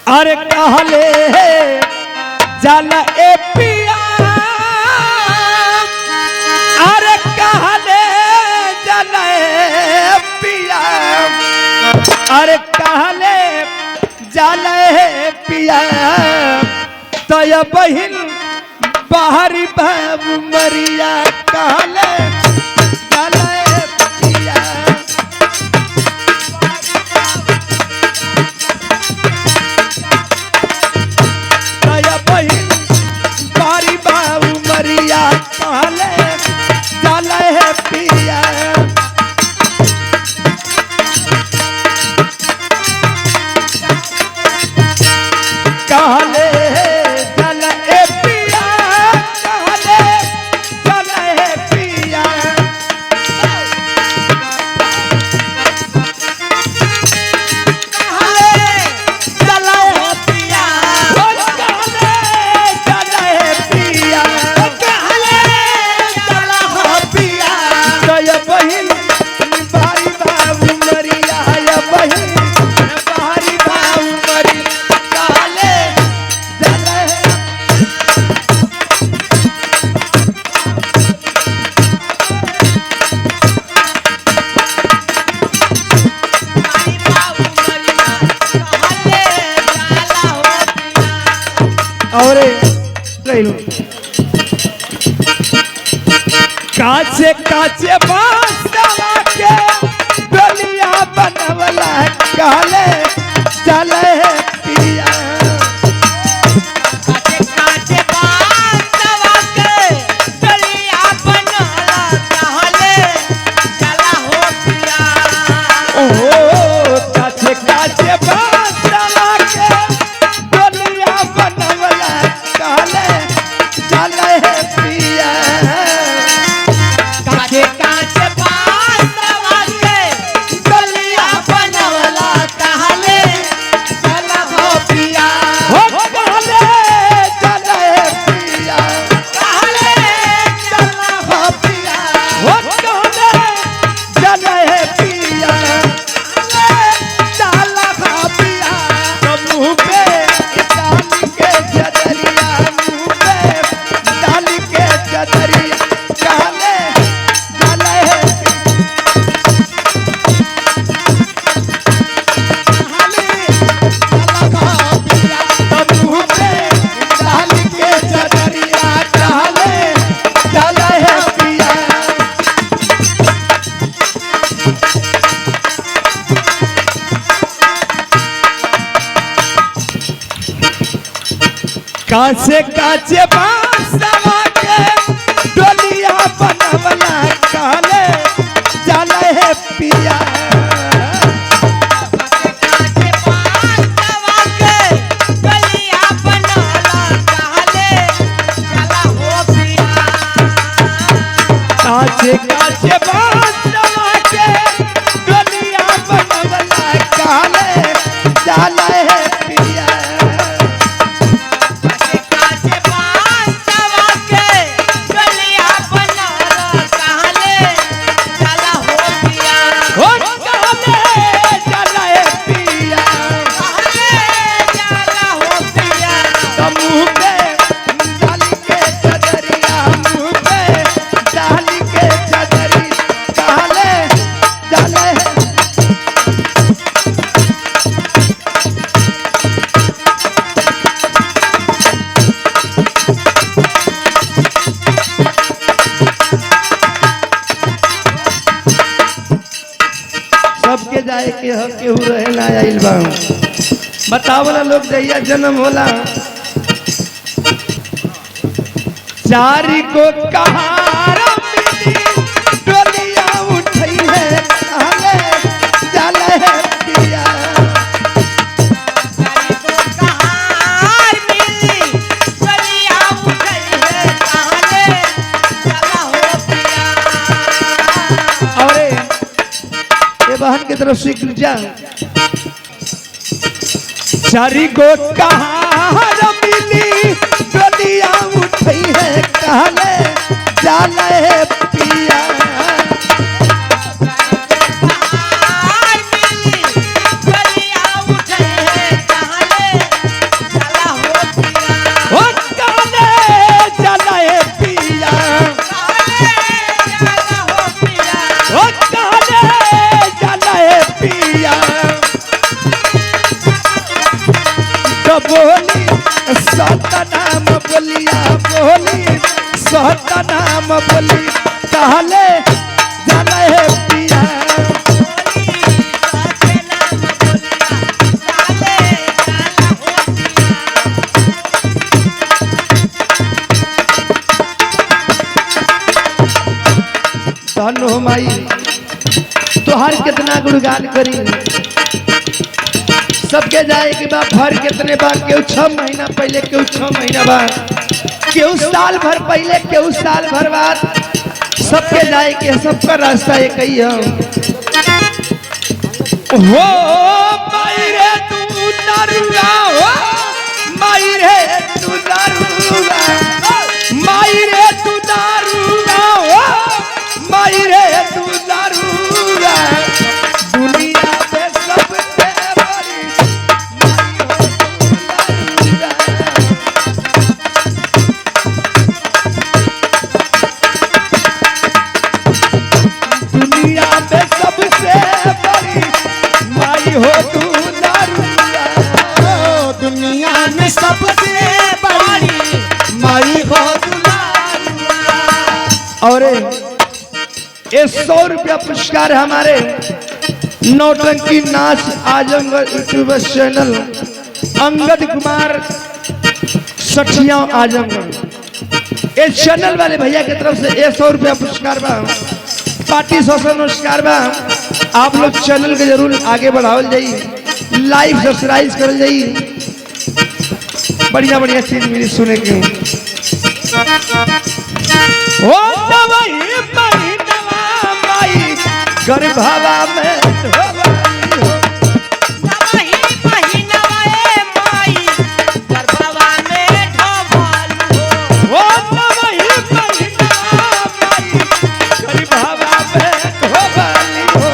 अरे कहले जल ए पिया अरे कहले जल ए पिया अरे कहले जल ए पिया तो ये बहिन बाहरी बाबू मरिया कहले जल ए पिया काचे काचे बांस के डलिया बनवला कहले चले पिया काचे काचे बांस के डलिया बनवला कहले चला हो पिया ओ काचे काचे बांस के डलिया बनवला कहले चले पिया काचे काचे बांस के डलिया बनवला कहले चला हो पिया हो कहले चले पिया कहले चला हो पिया हो कहले चले पिया चला हो पिया मुँह पे डाल के चदरिया मुँह पे डाल के चदरिया कहले चले मुँह पे डाल के चदरिया कहले चले पिया काचे काचे बांस के डोलिया बनवला कहले चले पिया काचे बांस के डलिया बनवला कहले चला हो पिया काचे काचे बांस के डोलिया बनवला कहले चले पिया काचे बांस के डलिया बनवला कहले चला हो पिया हो कहले चले पिया कहले चला हो पिया तो मुँह पे डाल के चदरिया मुँह पे डाल के चदरी कहले चले सबके जाए के हो केहू रहे ना आइल बा बतावला लोग जहिया जन्म होला चारी को कहार मिली डोलिया उठई है कहले चले पिया कहार मिली डलिया उठई है कहले चला हो पिया और ये बहन की तरफ से जा चारी को कहार मिली डोलिया उठई है कहले चले पिया कहार मिली डलिया उठई है कहले तो बोली सतनाम बोलिया बोली सतनाम बोली कहले जाना है पिया धनो माई तोहर कितना गुणगान करी सबके जाए के बाद भर कितने बार केहू 6 महीना पहले केहू 6 महीना बाद केहू साल भर पहले केहू साल भर बाद सबके जाए के सबका रास्ता एक ही है हो माई रे तू दारुगा हो माई रे तू दारुगा माई रे तू दारुगा हो माई रे तू दारुगा दुनिया में सबसे बड़ी दुनिया में सबसे बड़ी माई हो तू दारुगा दुनिया में सबसे बड़ी माई हो तू दारुगा। और ये 100 रुपया पुरस्कार हमारे नौटंकी नाच आजमगढ़ यूट्यूब चैनल अंगद कुमार सठिया आजमगढ़ इस चैनल वाले भैया की तरफ से 100 रुपया पुरस्कार बा पार्टी सोशल नमस्कार बा आप लोग चैनल के जरूर आगे बढ़ावल जाई लाइव सब्सक्राइब करल जाई बढ़िया बढ़िया चीज मिली सुने के ओ दवाई माई गर्भावा में ढोबाई हो नवही महीनवा ए माई गर्भवा में ढोबालू हो ओ दवाई माई गर्भावा में ढोबाई हो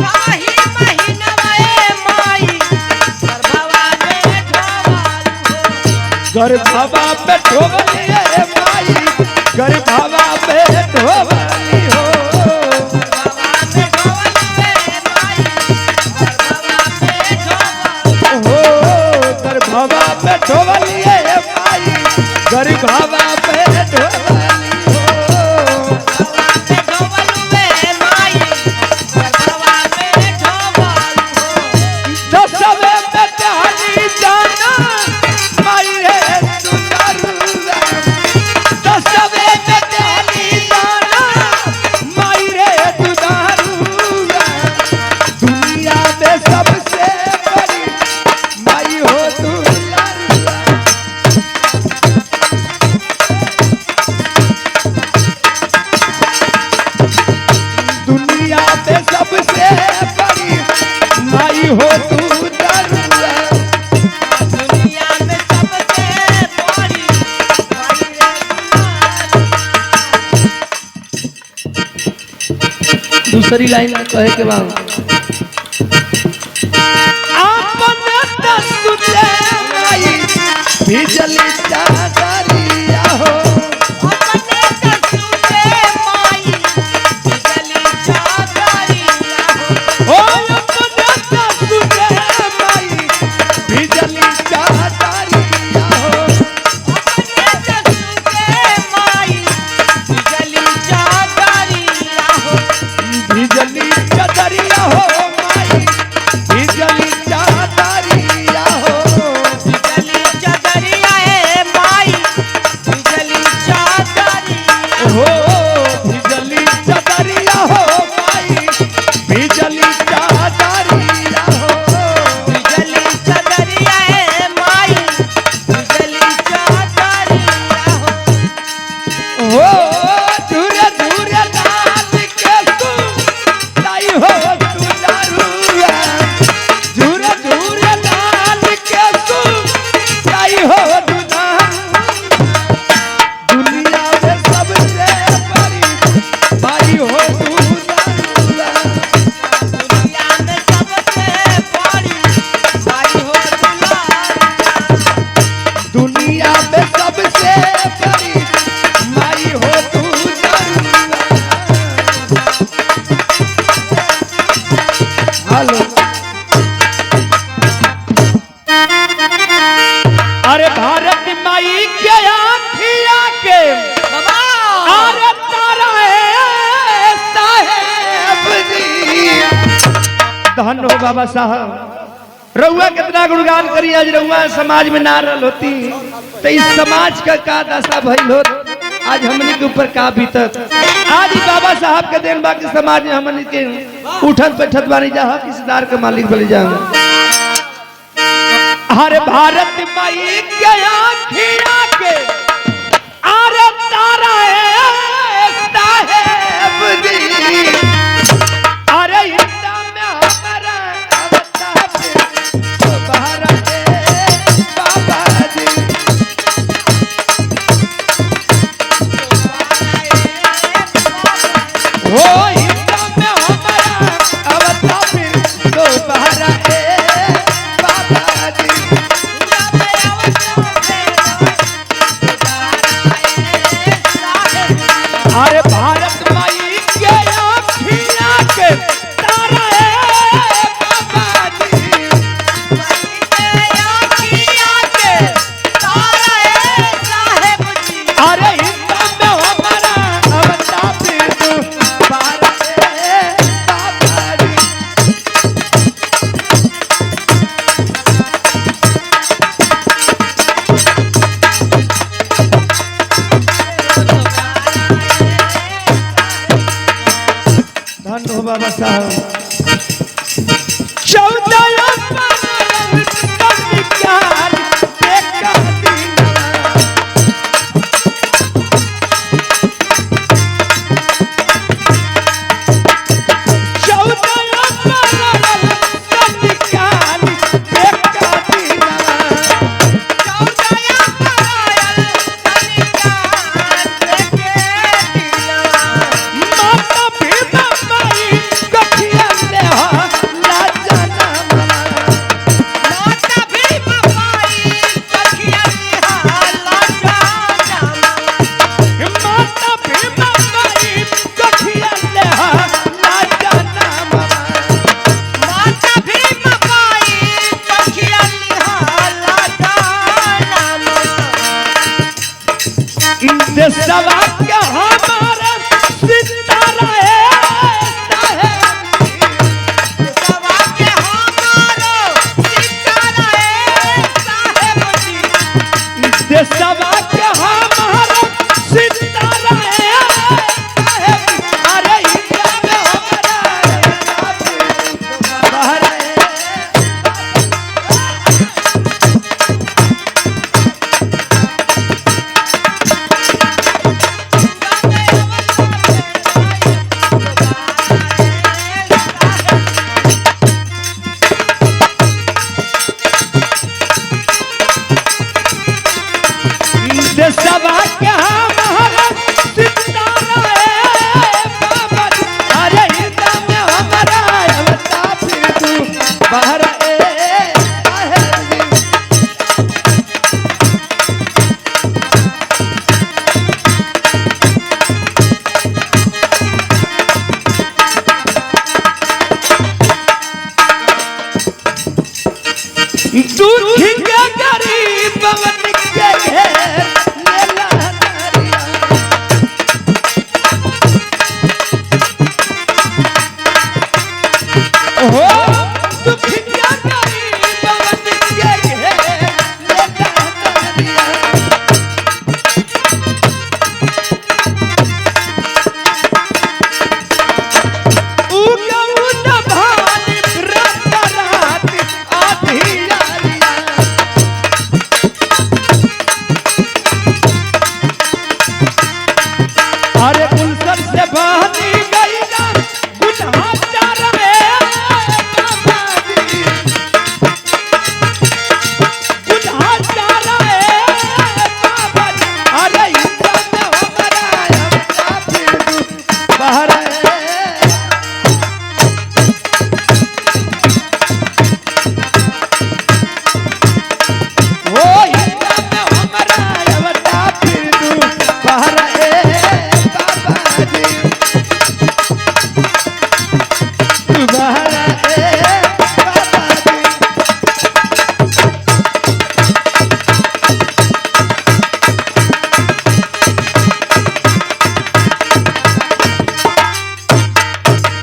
नवही महीनवा ए माई गर्भवा में ढोबालू हो गर्भावा में ढोबाई है माई गर्भावा में ढोबाई हो गर्भावा में ढोबालिए माई गर्भावा में ढोबाली दसवे में कहानी जाना माई रे तू दारुगा दसवे में कहानी जाना माई रे तू दारुगा दुनिया में सबसे बड़ी माई हो तू दारुगा दुनिया में सबसे बड़ी माई हो तू दारुगा दुनिया में सबसे बड़ी माई रे दूसरी लाइन कहे के बाद आपन तसुते माई बिजली चादरिया हो अपने तसुते माई बिजली चादरिया हो ओ अपने तसुते माई बिजली चादरिया हो अपने तसुते माई बिजली चादरिया हो बिजली चादरिया हो माई बिजली चादरिया हो बिजली चादरिया ए माई बिजली चादरिया हो बिजली चादरिया हो माई बिजली चादरिया हो बिजली चादरिया ए माई धन हो बाबा साहब। रउआ कितना गुणगान करी, आज रउआ समाज में ना रहल होती तो इस समाज का दशा भइल होत, आज हमनी के ऊपर का बीतत। आज ही बाबा साहब के देन बाकी समाज में हमनी के उठत बैठत बानी जा किसदार के मालिक बन जाए। हर भारत माई के आँखिया के अरे तारा है साहेब जी, अरे हिंदा में हमारा अवतार भारत बाबा जी। हो हिंदा में हमारा अवतार भारत बाबा जी। अरे भारत माई के आँखिया के तारा है बाबा जी, अरे हिंदा में हमारा अवतार भारत बाबा जी। धन हो बाबा साहब।